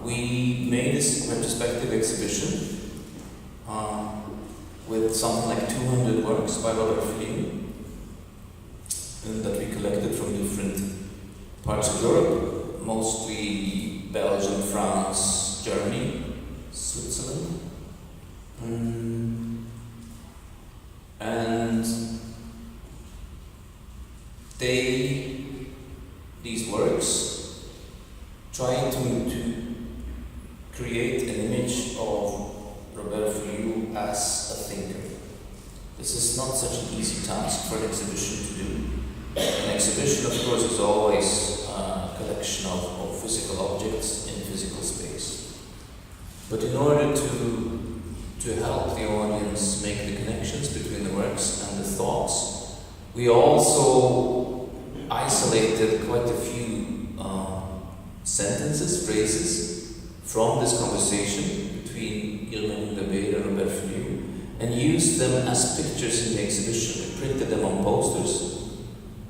we made this retrospective exhibition with something like 200 works by Robert Filliou that we collected from different parts of Europe, mostly Belgium, France, Germany, Switzerland. And these works trying to create an image of Robert Filliou as a thinker. This is not such an easy task for an exhibition to do. An exhibition, of course, is always a collection of physical objects in physical space. But in order to help the audience make the connections between the works and the thoughts, we also isolated quite a few sentences, phrases from this conversation between Erinnerung and Robert Filliou and used them as pictures in the exhibition. We printed them on posters,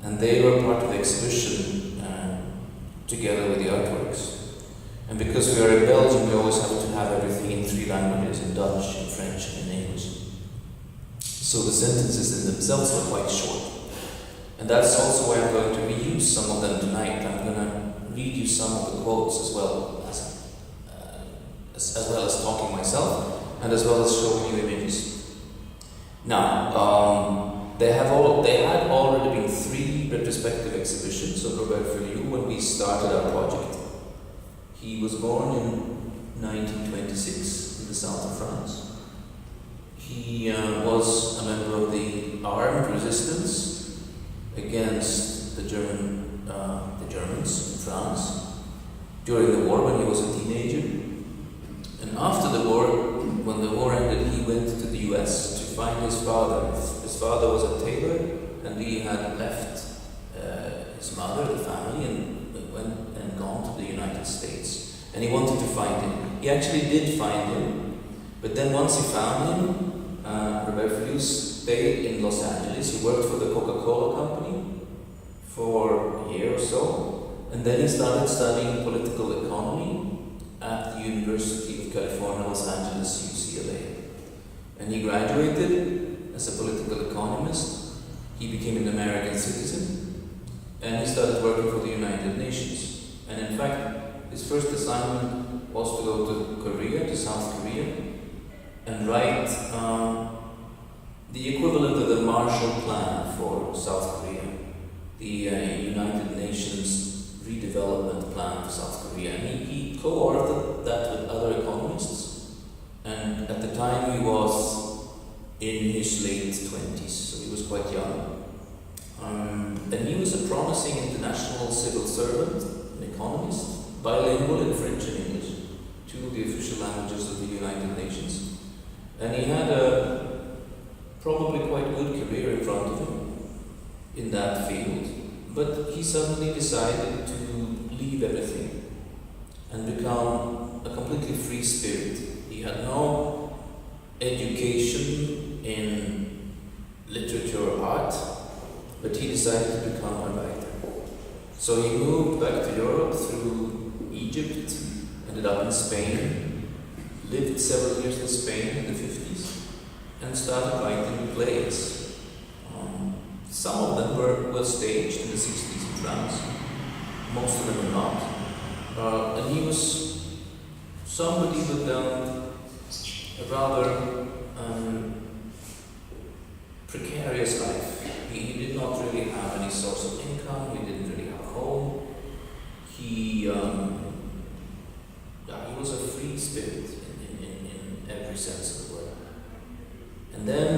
and they were part of the exhibition together with the artworks. And because we are in Belgium, we always have to have everything in 3 languages, in Dutch, in French, and in English. So the sentences in themselves are quite short. And that's also why I'm going to reuse some of them tonight. I'm going to read you some of the quotes as well as talking myself, and as well as showing you images. Now, there had already been 3 retrospective exhibitions of Robert Filliou when we started our project. He was born in 1926 in the south of France. He was a member of the armed resistance against the Germans in France during the war when he was a teenager. And after the war, when the war ended, he went to the US to find his father. His father was a tailor, and he had left his mother, the family, and went and gone to the United States. And he wanted to find him. He actually did find him, but then once he found him, Robert Filliou stayed in Los Angeles. He worked for the Coca-Cola company for a year or so, and then he started studying political economy at the University of California, Los Angeles, UCLA. And he graduated as a political economist. He became an American citizen, and he started working for the United Nations. And in fact, his first assignment was to go to Korea, to South Korea, and write the equivalent of the Marshall Plan for South Korea, the United Nations redevelopment plan for South Korea. And he co-authored that with other economists, and at the time he was in his late 20s, so he was quite young. And he was a promising international civil servant, an economist, bilingual in French and English, 2 of the official languages of the United Nations. And he had a probably quite good career in front of him in that field. But he suddenly decided to leave everything and become a completely free spirit. He had no education in literature or art, but he decided to become a writer. So he moved back to Europe through Egypt, ended up in Spain, lived several years in Spain in the 50s, and started writing plays. Some of them were staged in the 60s in France, most of them were not. And he was somebody with a rather precarious life. He did not really have any source of income, he didn't really have a home. He was a free spirit in every sense of the word. And then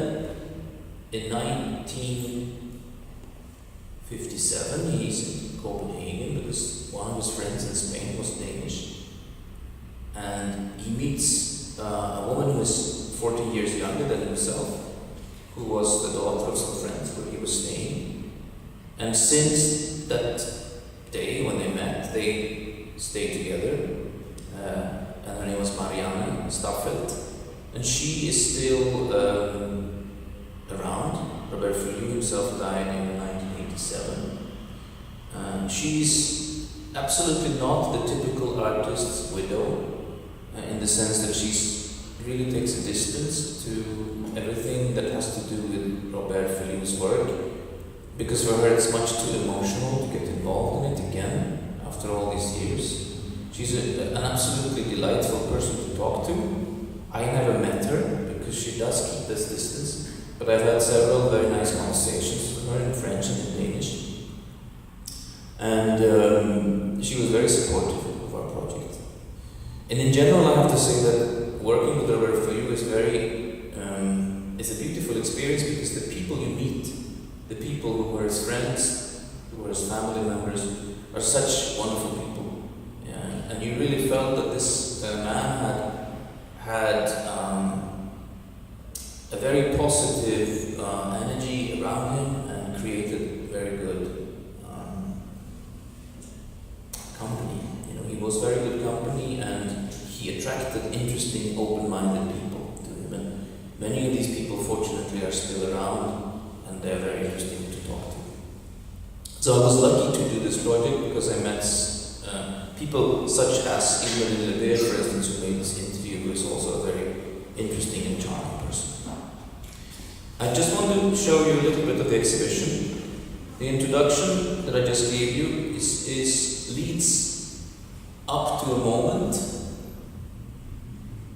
in 1957, he's in Copenhagen because one of his friends in Spain was Danish. And he meets a woman who is 14 years younger than himself, who was the daughter of some friends where he was staying. And since that day when they met, they stayed together. And her name was Marianne Staffelt. And she is still around. Robert Filliou himself died in 1987. She's absolutely not the typical artist's widow, in the sense that she really takes a distance to everything that has to do with Robert Filliou's work, because for her it's much too emotional to get involved in it again after all these years. She's an absolutely delightful person to talk to. I never met her because she does keep this distance, but I've had several very nice conversations with her in French and in Danish. And she was very supportive of our project. And in general, I have to say that working with Robert Filliou is it's a beautiful experience, because the people you meet, the people who were his friends, who were his family members, are such wonderful people. Yeah. And you really felt that this man had a very positive energy around him and created very good company. He was very good company, and he attracted interesting, open-minded people to him. And many of these people, fortunately, are still around, and they're very interesting to talk to. So I was lucky to do this project because I met people such as Ibn Lever, for instance, who made this interview, who is also a very interesting and charming person. I just want to show you a little bit of the exhibition. The introduction that I just gave you leads up to a moment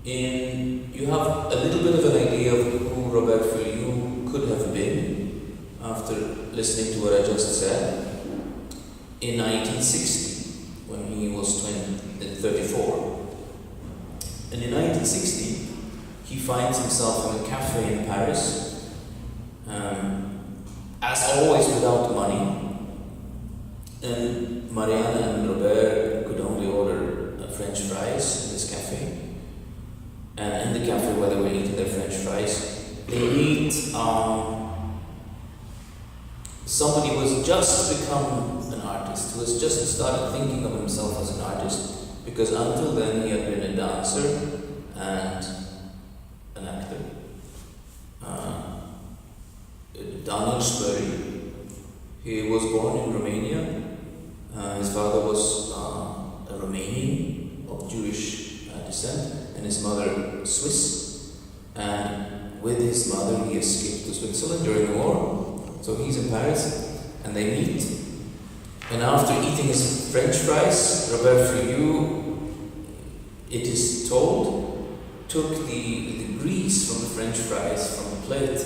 you have a little bit of an idea of who Robert Filliou could have been after listening to what I just said. In 1960, when he was 34. And in 1960, he finds himself in a cafe in Paris, as always without money. And Marianne and Robert could only order French fries in this cafe. And in the cafe where they were eating their French fries, they meet somebody who has just become an artist, who has just started thinking of himself as an artist, because until then he had been a dancer and an actor. Daniel Spurry. He was born in Romania. His father was a Romanian of Jewish descent, and his mother Swiss. And with his mother, he escaped to Switzerland during the war. So he's in Paris, and they meet. And after eating his French fries, Robert Filliou, it is told, took the grease from the French fries from the plate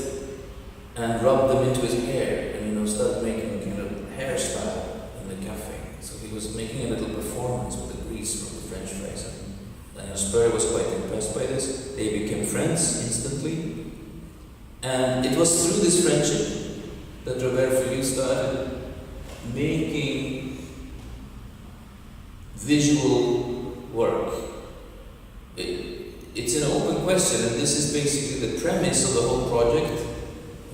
and rubbed them into his hair, and started making a kind of hairstyle in the cafe. So he was making a little performance with the grease from the French fries. And Spurry was quite impressed by this. They became friends instantly. And it was through this friendship that Robert Filliou started making visual work. It's an open question, and this is basically the premise of the whole project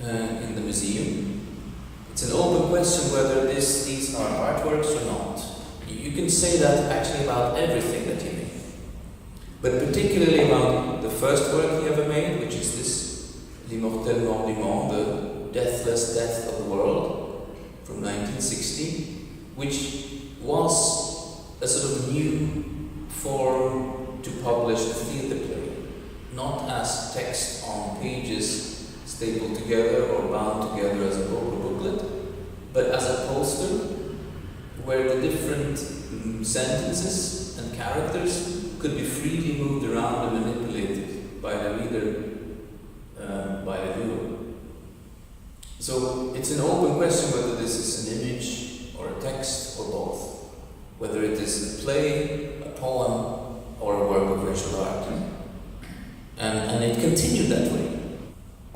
in the museum. It's an open question whether these are artworks or not. You can say that actually about everything that he made. But particularly about the first work he ever made, which is this L'immortel mort du monde, the deathless death of the world, from 1960, which was a sort of new form to publish a theatre play, not as text on pages stapled together or bound together as a book or booklet, but as a poster where the different sentences and characters could be freely moved around and manipulated by the reader, by the viewer. So it's an open question whether this is an image or a text or both, whether it is a play, a poem, or a work of visual art. And it continued that way.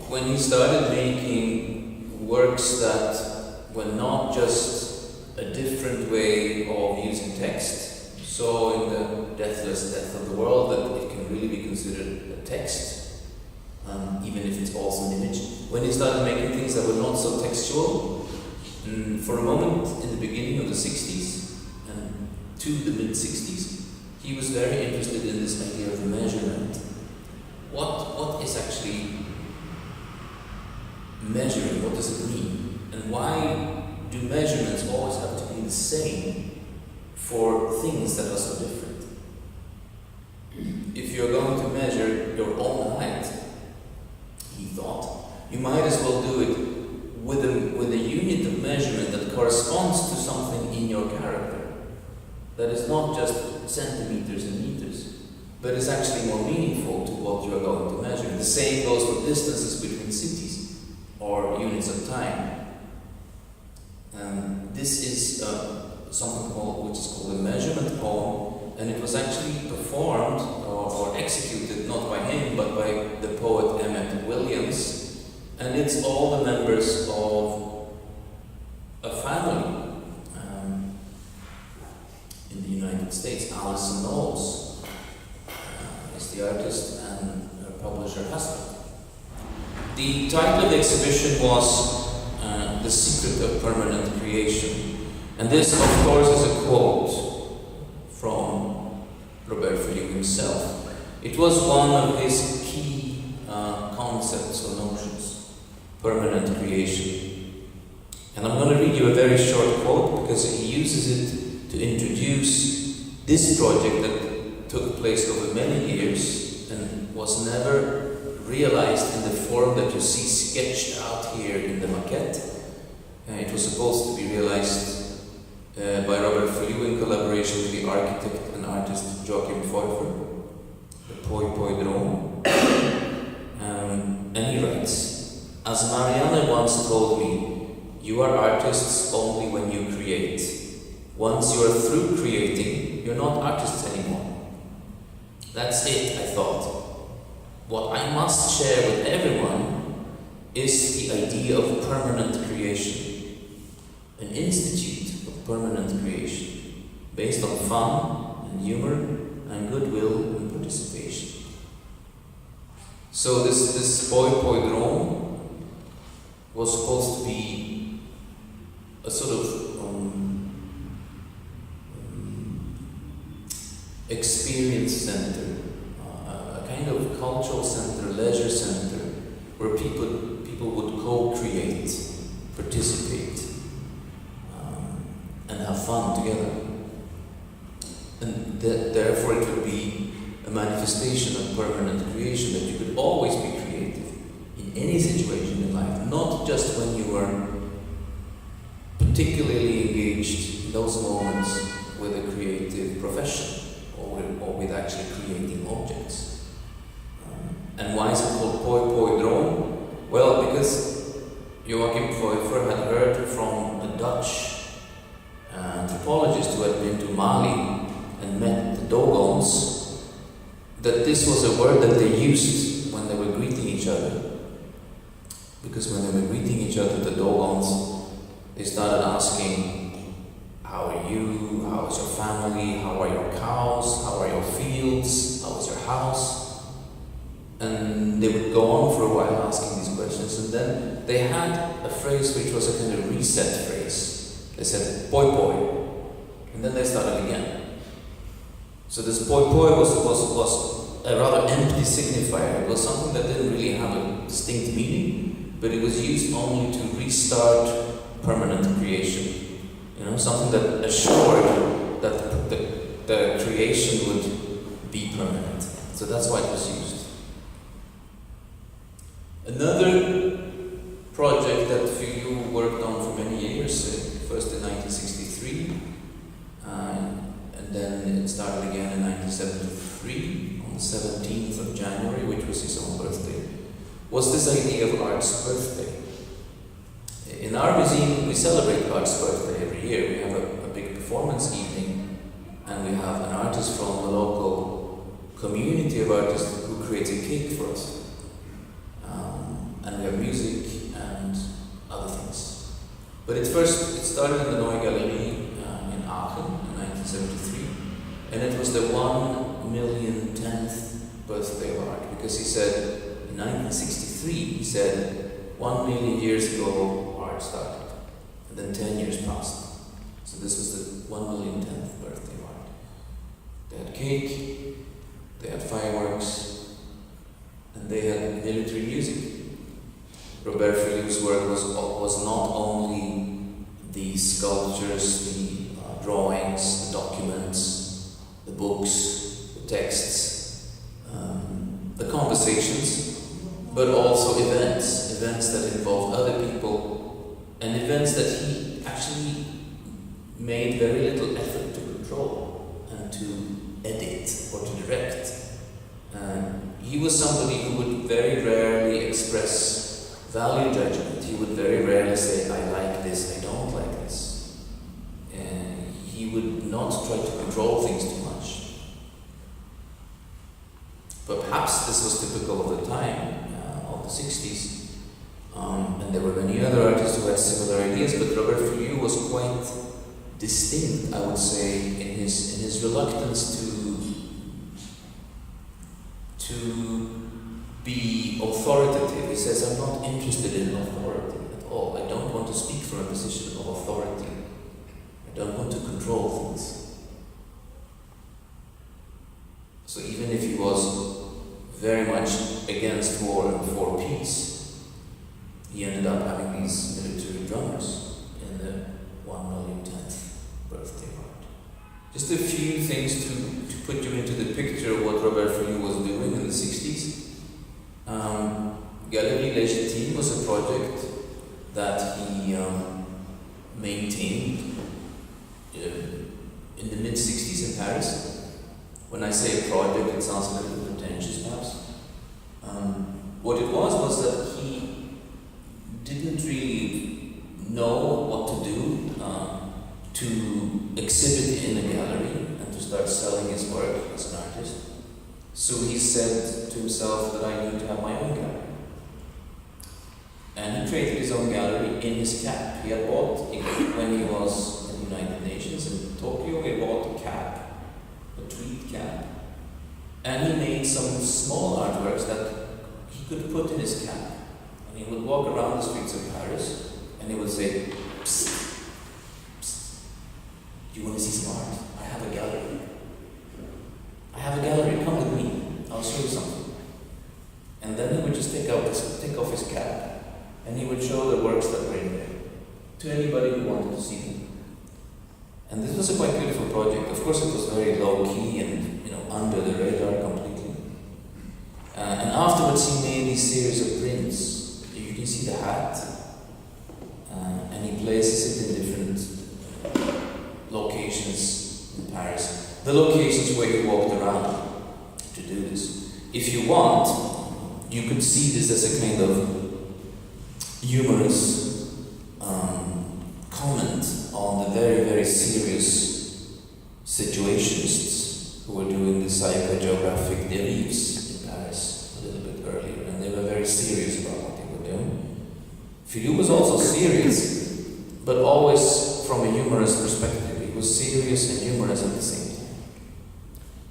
When he started making works that were not just a different way of using text, so in the deathless death of the world that it can really be considered a text, even if it's also an image. When he started making things that were not so textual, for a moment in the beginning of the 60s and to the mid-60s, he was very interested in this idea of measurement. What is actually measuring? What does it mean? And why do measurements always have to be the same? for things that are so different. If you're going to measure your own height, he thought, you might as well do it with a unit of measurement that corresponds to something in your character. That is not just centimeters and meters, but is actually more meaningful to what you are going to measure. The same goes for distances between cities or units of time. This is something which is called a measurement poem, and it was actually performed or executed not by him but by the poet Emmett Williams, and it's all the members of a family in the United States. Alison Knowles is the artist and her publisher husband. The title of the exhibition was The Secret of Permanent Creation, and this of course is a quote from Robert Filliou himself. It was one of his key concepts or notions, permanent creation. And I'm going to read you a very short quote because he uses it to introduce this project that took place over many years and was never realized in the form that you see sketched out here in the maquette. It was supposed to be realized by Robert Filliou in collaboration with the architect and artist Joachim Pfeuffer, the Poi Poi Droom. And he writes, as Marianne once told me, you are artists only when you create. Once you are through creating, you're not artists anymore. That's it, I thought. What I must share with everyone is the idea of permanent creation, an institute of permanent creation, based on fun and humor and goodwill and participation. So this Poi Poi Droom was supposed to be a sort of experience center, a kind of cultural center, leisure center, where people would co-create, participate, and have fun together. And therefore it would be a manifestation of permanent creation, that you could always be creative in any situation in life, not just when you are particularly engaged in those moments with a creative profession or with actually creating objects. And why is it called Poi Poi Droom? Well, because Joachim Pfeuffer had heard from a Dutch anthropologist who had been to Mali and met the Dogons, that this was a word that they used when they were greeting each other. Because when they were greeting each other, the Dogons, they started asking, how are you? How is your family? How are your cows? How are your fields? How is your house? And they would go on for a while asking these questions, and then they had a phrase which was a kind of reset phrase. They said, poi poi, and then they started again. So this poi poi was a rather empty signifier. It was something that didn't really have a distinct meaning, but it was used only to restart permanent creation. Something that assured that the creation would be permanent. So that's why it was used. Another project that Filliou worked on for many years, first in 1963, and then it started again in 1973, on the 17th of January, which was his own birthday, was this idea of art's birthday. In our museum, we celebrate art's birthday every year. We have a big performance evening, and we have an artist from the local community of artists who creates a cake for us. And we have music and other things. But it started in the Neue Galerie in Aachen in 1973, and it was the 1,010th birthday of art, because he said, in 1963, he said, 1 million years ago, art started, and then 10 years passed. So this was the 1,010th birthday of art. They had cake, they had fireworks, and they had military music. Robert Filliou's work was not only the sculptures, the drawings, the documents, texts, the conversations, but also events that involved other people, and events that he actually made very little effort to control and to edit or to direct. He was somebody who would very rarely express value judgment. He would very rarely say, I like this, I don't like this. He would not try to control things too much. But perhaps this was typical of the time, of the 60s. And there were many other artists who had similar ideas, but Robert Filliou was quite distinct, I would say, in his reluctance to be authoritative. He says, I'm not interested in authority at all. I don't want to speak from a position of authority. I don't want to control things. So even if he was very much against war and for peace, he ended up having these military drummers in the 1,010th birthday party. Just a few things to put you into the picture of what Robert Filliou was doing in the 60s. Galerie Légitime was a project that he maintained in the mid-60s in Paris. When I say a project, it sounds a little pretentious perhaps. What it was that he didn't really know what to do to exhibit in a gallery and to start selling his work as an artist. So he said to himself that I need to have my own gallery. And he created his own gallery in his cap. He had bought, when he was in the United Nations in Tokyo, he bought a cap, a tweed cap. And he made some small artworks that he could put in his cap. And he would walk around the streets of Paris and he would say, psst, psst, do you want to see some art? I have a gallery. I have a gallery, come with me, I'll show you something. And then he would just take off his cap and he would show the works that were in there to anybody who wanted to see them. And this was a quite beautiful project. Of course it was very low-key and under the radar completely. And afterwards he made these series of prints. You can see the hat. And he places it in different locations in Paris. The locations where he walked around to do this. If you want, you could see this as a kind of humorous comment on the very, very serious situationists who were doing the psychogeographic derives in Paris a little bit earlier, and they were very serious about what they were doing. Filliou was also serious, but always from a humorous perspective. He was serious and humorous at the same time.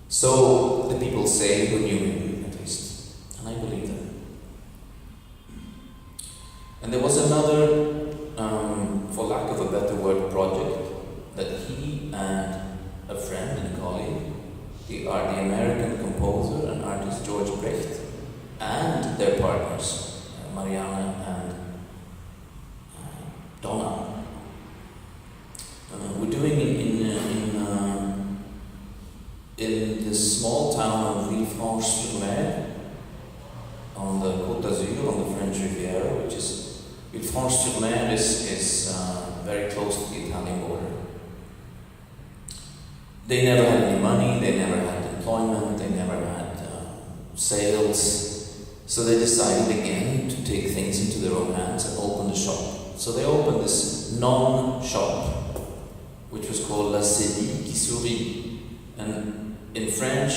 So the people say who knew him, at least, and I believe them. And there was another, for lack of a better word, project that he and a friend and colleague, the American composer and artist George Brecht, and their partners, Marianne and Donna, were doing in the small town of Villefranche-sur-Mer, on the Côte d'Azur, on the French Riviera, which is Villefranche-sur-Mer is very close to the Italian border. They never had any money, they never had employment, they never had sales, so they decided again to take things into their own hands and open the shop. So they opened this non-shop, which was called La Cédille qui sourit. And in French,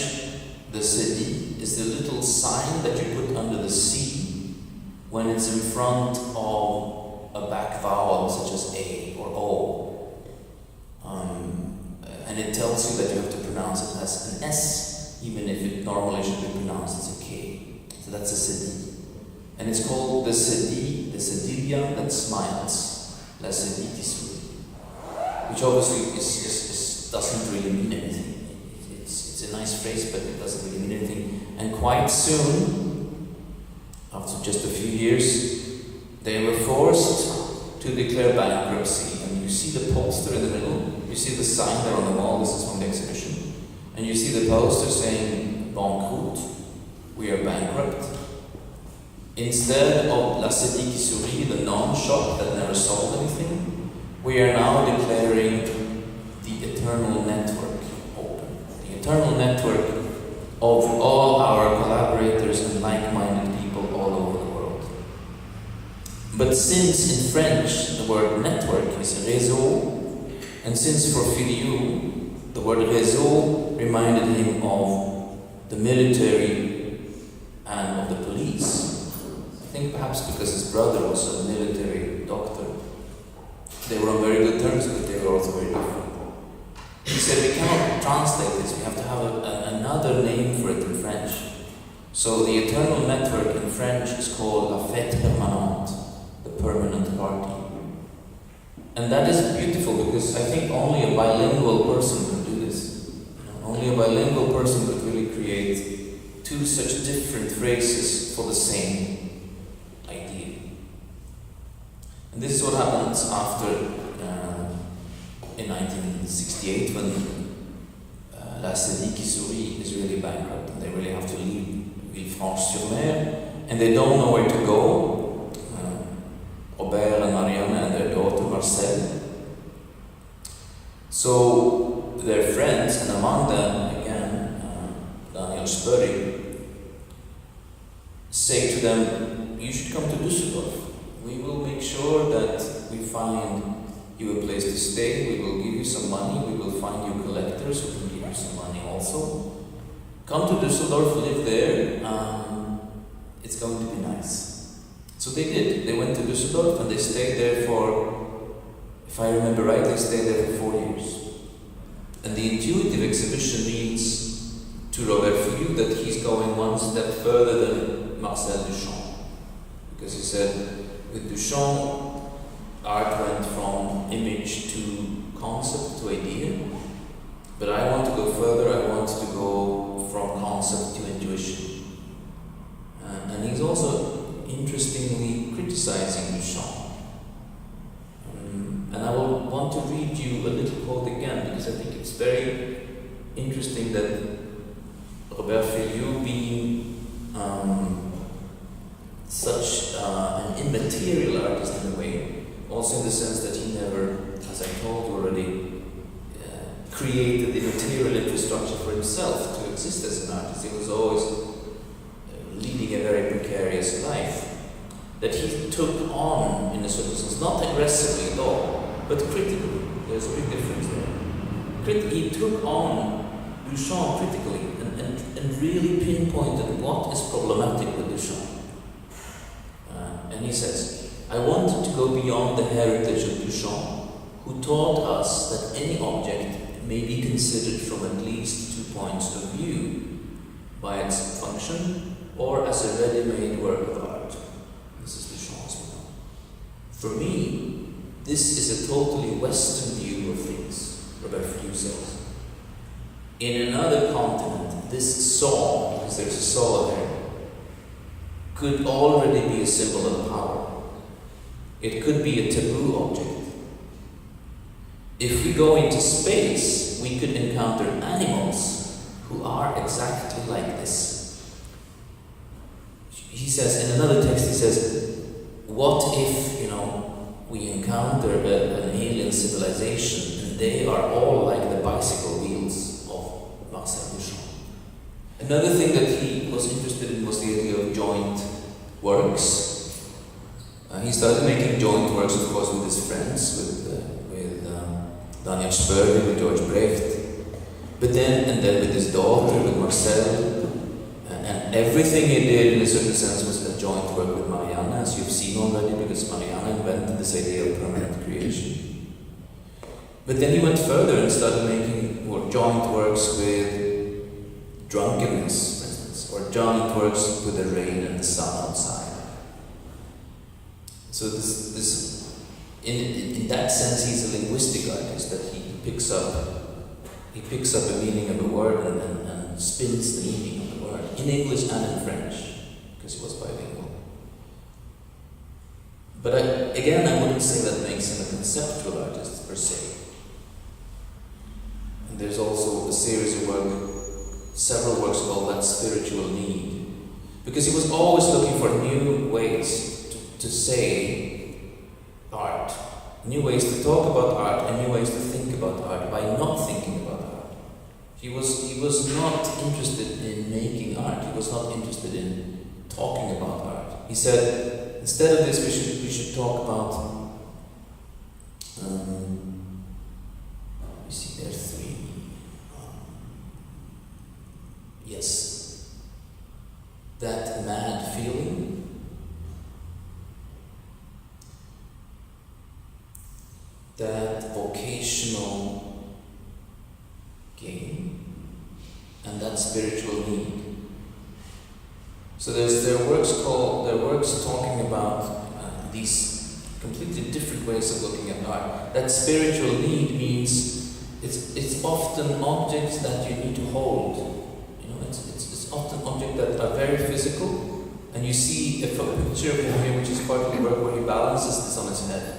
the cédille is the little sign that you put under the C when it's in front of a back vowel such as A or O. And it tells you that you have to pronounce it as an S, even if it normally should be pronounced as a K. So that's a cédille. And it's called the cédille, the cédilla that smiles, la cédille qui sourit. Which obviously doesn't really mean anything. It's a nice phrase, but it doesn't really mean anything. And quite soon, after just a few years, they were forced to declare bankruptcy. And you see the poster in the middle, you see the sign there on the wall, this is from the exhibition. And you see the poster saying banqueroute, we are bankrupt. Instead of La Cédille qui sourit, the non-shop that never sold anything, we are now declaring the eternal network open. The eternal network of all our collaborators and like-minded people all over the world. But since in French the word network is réseau, and since for Filliou the word réseau reminded him of the military and of the police, I think perhaps because his brother was a military doctor, they were on very good terms, but they were also very different. He said, we cannot translate this, we have to have another name for it in French. So the eternal network in French is called la fête permanente, the permanent party. And that is beautiful because I think only a bilingual person could do this. Only a bilingual person could really create two such different phrases for the same idea. And this is what happens after in 1968 when La Cédille qui sourit is really bankrupt and they really have to leave Villefranche-sur-Mer and they don't know where to go. Robert and Marianne and their daughter Marcel. So their friends, and among them again Daniel Spurry, say to them, you should come to Düsseldorf. We will make sure that we find you a place to stay, we will give you some money, we will find you collectors who can give you some money also. Come to Düsseldorf, live there, it's going to be nice. So they did. They went to Düsseldorf and they stayed there for, if I remember right, they stayed there for 4 years. And the intuitive exhibition reads to Robert Filliou that he's going one step further than Marcel Duchamp. Because he said, with Duchamp, art went from image to concept to idea, but I want to go further, I want to go from concept to intuition. And he's also interestingly criticizing Duchamp. And I will want to read you a little quote again, because I think it's very interesting that Robert Filliou, being such an immaterial artist in a way, also in the sense that he never, as I told you already, created the material infrastructure for himself to exist as an artist. He was always leading a very precarious life, that he took on, in a certain sense, not aggressively at all, but critically. There's a big difference there. He took on Duchamp critically and really pinpointed what is problematic with Duchamp. And he says, I wanted to go beyond the heritage of Duchamp, who taught us that any object may be considered from at least 2 points of view, by its function or as a ready-made work of art. This is Duchamp's view. For me, this is a totally Western view of things, Robert Filliou says. In another continent, this saw, because there's a saw there, could already be a symbol of power. It could be a taboo object. If we go into space, we could encounter animals who are exactly like this. He says, in another text, he says, what if, we encounter an alien civilization and they are all like the bicycle wheels of Marcel Duchamp? Another thing that he was interested in was the idea of joint works. He started making joint works, of course, with his friends, with Daniel Spurry, with George Brecht, but then with his daughter, with Marcel, and everything he did, in a certain sense, was a joint work with Marianne, as you've seen already, because Marianne invented this idea of permanent creation. But then he went further and started making joint works with drunkenness, for instance, or joint works with the rain and the sun outside. So this in that sense, he's a linguistic artist, that he picks up a meaning of a word and spins the meaning of the word in English and in French, because he was bilingual. But I wouldn't say that makes him a conceptual artist per se. there's also a series of several works called That Spiritual Need. Because he was always looking for new ways to say art, new ways to talk about art, and new ways to think about art by not thinking about art. He was not interested in making art. He was not interested in talking about art. He said, instead of this, we should talk about. You see, there are three. Yes, that mad feeling. That vocational gain, and that spiritual need. So there are works talking about these completely different ways of looking at art. That spiritual need means it's often objects that you need to hold. It's often objects that are very physical, and you see a picture of him here, which is part of the work where he balances this on his head.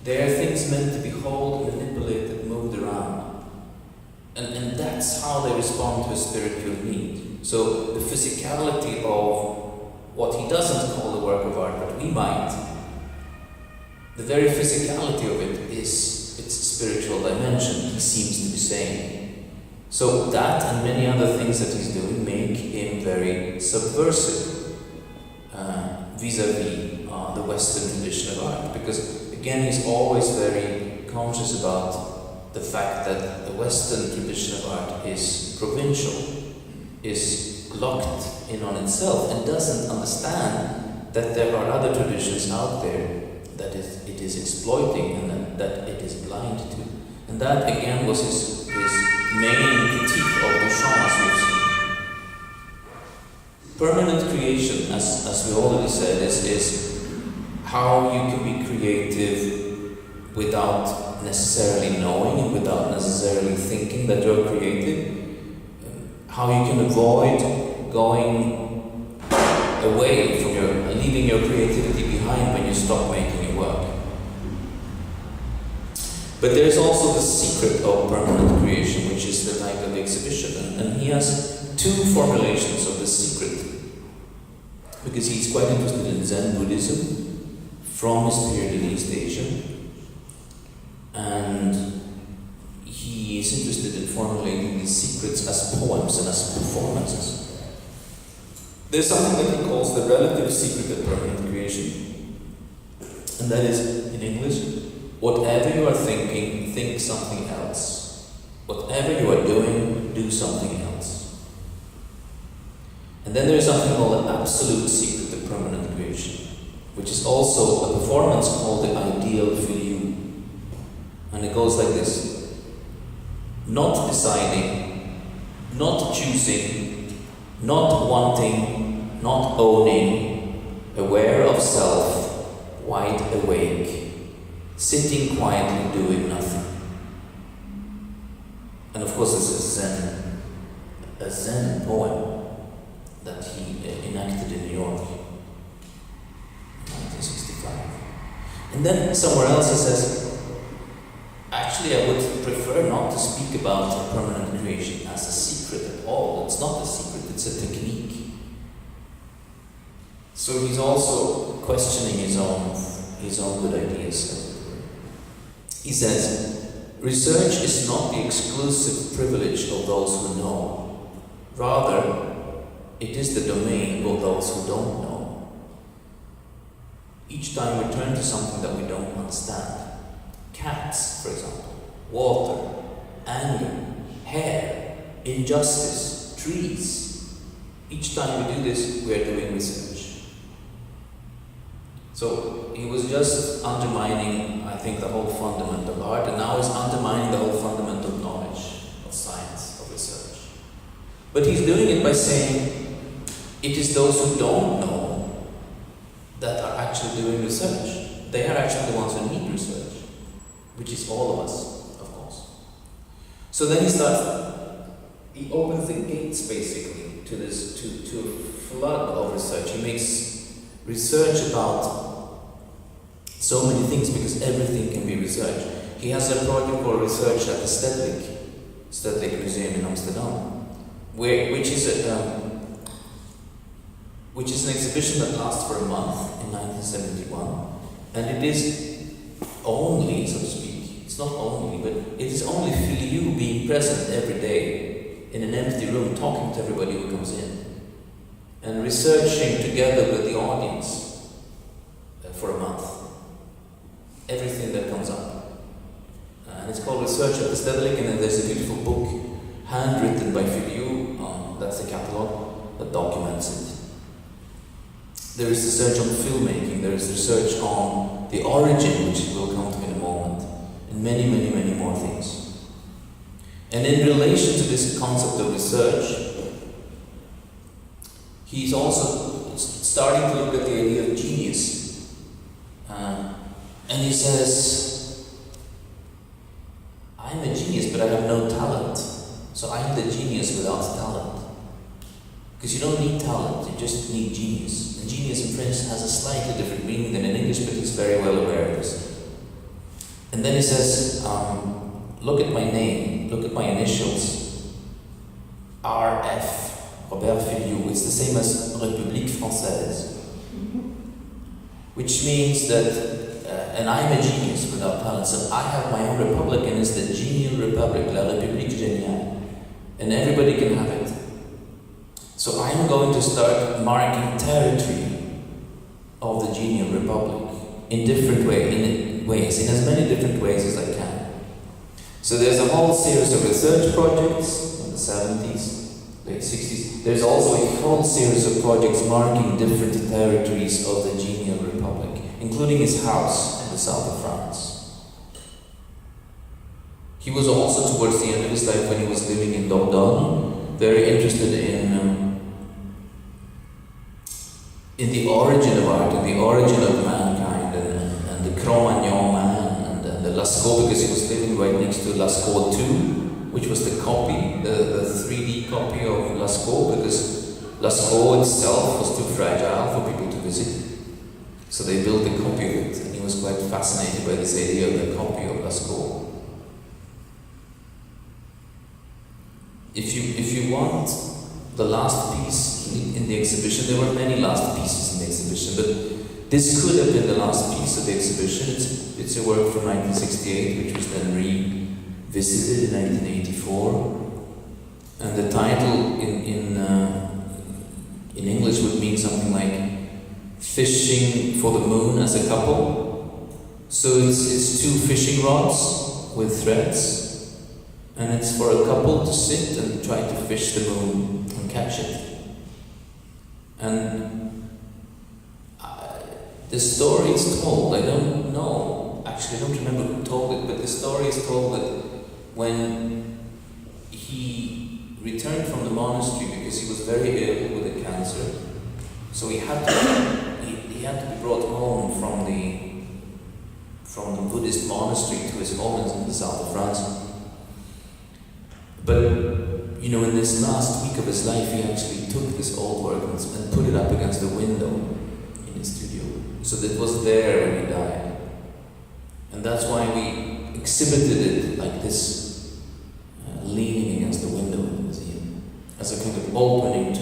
They are things meant to be held, manipulated, moved around. And that's how they respond to a spiritual need. So the physicality of what he doesn't call the work of art, but we might, the very physicality of it is its spiritual dimension, he seems to be saying. So that and many other things that he's doing make him very subversive vis-a-vis the Western tradition of art. Because again, he's always very conscious about the fact that the Western tradition of art is provincial, is locked in on itself, and doesn't understand that there are other traditions out there that it is exploiting and that it is blind to. And that again was his main critique of Duchamp, as we've seen. Permanent creation, as we already said, is how you can be creative without necessarily knowing and without necessarily thinking that you're creative. How you can avoid going away from leaving your creativity behind when you stop making your work. But there's also the secret of permanent creation, which is the type of the exhibition. And he has two formulations of the secret, because he's quite interested in Zen Buddhism from his period in East Asia. And he is interested in formulating these secrets as poems and as performances. There's something that he calls the relative secret of permanent creation. And that is, in English, whatever you are thinking, think something else. Whatever you are doing, do something else. And then there is something called the absolute secret of permanent creation, which is also a performance called the ideal Filliou. And it goes like this: not deciding, not choosing, not wanting, not owning, aware of self, wide awake, sitting quietly doing nothing. And of course this is a Zen poem that he enacted in New York in 1965. And then somewhere else he says, actually, I would prefer not to speak about permanent creation as a secret at all. It's not a secret, it's a technique. So he's also questioning his own good ideas. He says, research is not the exclusive privilege of those who know. Rather, it is the domain of those who don't know. Each time we turn to something that we don't understand, cats, for example, water, anger, hair, injustice, trees. Each time we do this, we are doing research. So he was just undermining, I think, the whole fundament of art, and now he's undermining the whole fundament of knowledge, of science, of research. But he's doing it by saying, it is those who don't know that are actually doing research. They are actually the ones who need research, which is all of us, of course. So then he opens the gates basically to this, to a flood of research. He makes research about so many things because everything can be researched. He has a project called Research at Aesthetic. Stedelijk Museum in Amsterdam, which is an exhibition that lasts for a month in 1971, and it is only, so to speak, it's not only, but it is only Filliou being present every day in an empty room, talking to everybody who comes in, and researching together with the audience for a month, everything that comes up. And it's called Research at the Stedelijk, and then there's a beautiful book, handwritten by Filliou, that's the catalogue, that documents it. There is research on filmmaking, there is research on the origin, which we'll come to in a moment, and many, many, many more things. And in relation to this concept of research, he's also starting to look at the idea of genius. And he says, I'm a genius, but I have no talent. So I'm the genius without talent. Because you don't need talent, you just need genius. And genius in French has a slightly different meaning than in English, but he's very well aware of this. And then he says, look at my name, look at my initials. RF, Robert Filliou. It's the same as République Française. Which means that, and I'm a genius without talent, so I have my own republic, and it's the Genial Republic, La République Géniale. And everybody can have it. So I'm going to start marking territory of the Genial Republic in different ways, in as many different ways as I can. So there's a whole series of research projects in the 70s, late 60s. There's also a whole series of projects marking different territories of the Genial Republic, including his house in the south of France. He was also, towards the end of his life, when he was living in Dordogne, very interested in the origin of art, and the origin of mankind, and the Cro-Magnon man, and the Lascaux, because he was living right next to Lascaux 2, which was the copy, the 3D copy of Lascaux, because Lascaux itself was too fragile for people to visit. So they built a copy of it, and he was quite fascinated by this idea of the copy of Lascaux. If you want the last piece in the exhibition, there were many last pieces in the exhibition, but this could have been the last piece of the exhibition. It's a work from 1968, which was then revisited in 1984, and the title in English would mean something like "Fishing for the Moon as a Couple." So it's two fishing rods with threads, and it's for a couple to sit and try to fish the moon and catch it. And the story is told, I don't know, actually I don't remember who told it, but the story is told that when he returned from the monastery, because he was very ill with a cancer, so he had to be brought home from the Buddhist monastery to his home in the south of France. But, you know, in this last week of his life, he actually took this old work and put it up against the window in his studio. So that it was there when he died. And that's why we exhibited it like this, leaning against the window in the museum, as a kind of opening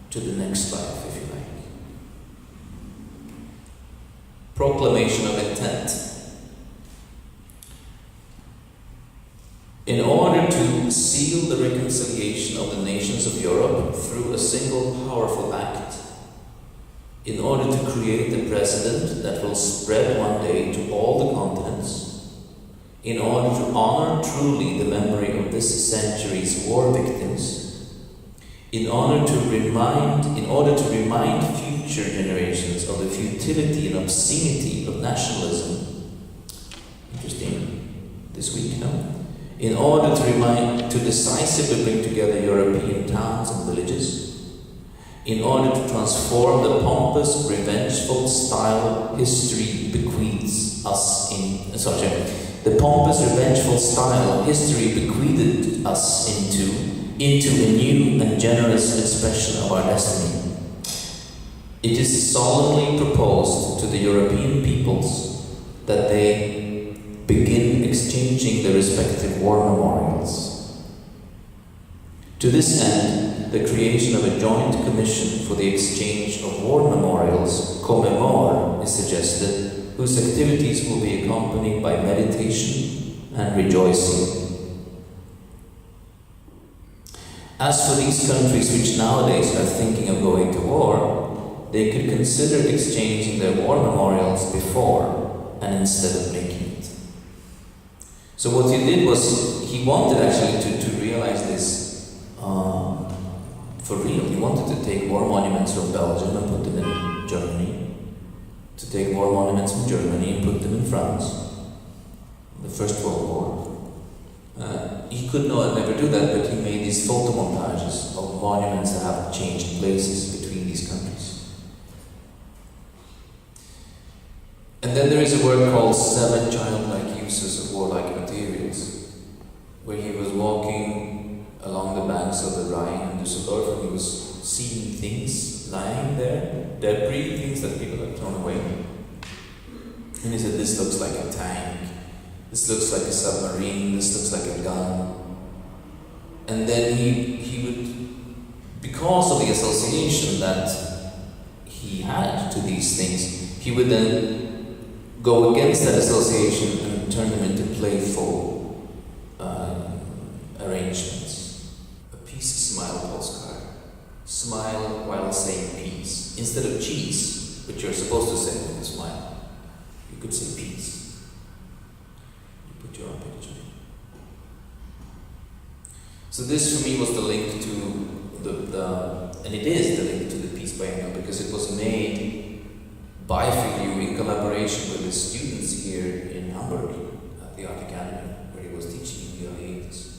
to the next life, if you like. Proclamation of intent. In order to seal the reconciliation of the nations of Europe through a single powerful act, in order to create a precedent that will spread one day to all the continents, in order to honor truly the memory of this century's war victims, in order to remind future generations of the futility and obscenity of nationalism. Interesting, this week, no? In order to decisively bring together European towns and villages, in order to transform the pompous, revengeful style history bequeathed us into a new and generous expression of our destiny. It is solemnly proposed to the European peoples that they begin exchanging their respective war memorials To this end, the creation of a joint commission for the exchange of war memorials, commemore, is suggested, whose activities will be accompanied by meditation and rejoicing. As for these countries which nowadays are thinking of going to war, they could consider exchanging their war memorials before and instead of making it. So what he did was, he wanted actually to realize this for real. He wanted to take war monuments from Belgium and put them in Germany, to take war monuments from Germany and put them in France, the First World War. He could never do that, but he made these photomontages of monuments that have changed places between these countries. And then there is a work called 7 Childlike Uses of Warlike Materials, where he was walking along the banks of the Rhine in Düsseldorf, and he was seeing things lying there, debris, things that people had thrown away. And he said, this looks like a tank, this looks like a submarine, this looks like a gun. And then he would, because of the association that he had to these things, he would then go against that association and turn them into playful arrangements. A peace smile postcard. Smile while saying peace. Instead of cheese, which you're supposed to say when you smile, you could say peace. You put your own picture. So this for me was the link to and it is the link to the Peace Biennial, because it was made by Filliou in collaboration with his students here in Hamburg at the Art Academy, where he was teaching in the early 80s.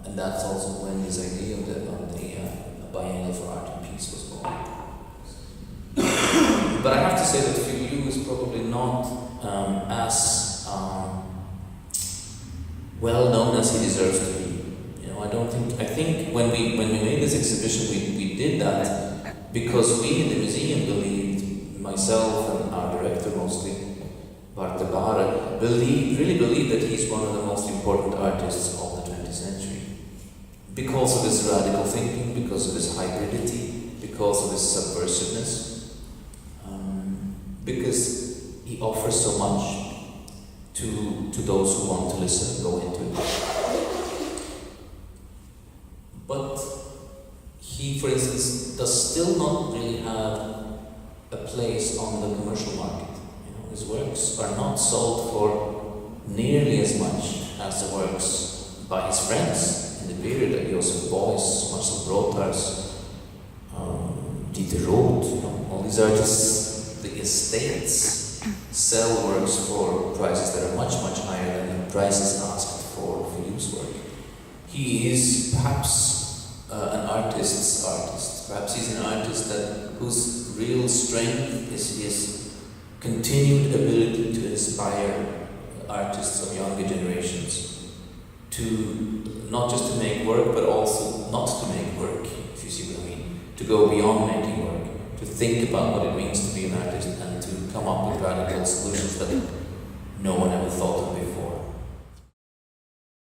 And that's also when this idea of the Biennial for Art and Peace was born. But I have to say that Filliou is probably not as well known as he deserves to be. I think when we made this exhibition, we did that because we in the museum believed, myself and our director mostly, Bart de Bare, really believed that he's one of the most important artists of the 20th century. Because of his radical thinking, because of his hybridity, because of his subversiveness, because he offers so much to those who want to listen, go into it. But he, for instance, does still not really have a place on the commercial market. His works are not sold for nearly as much as the works by his friends in the period, like Joseph Beuys, Marcel Brotars, Dieter Roth, all these artists. The estates sell works for prices that are much higher than the prices asked for Filliou's work. He is perhaps an artist's artist. Perhaps he's an artist whose real strength is his continued ability to inspire artists of younger generations to not just to make work, but also not to make work, if you see what I mean. To go beyond making work, to think about what it means to be an artist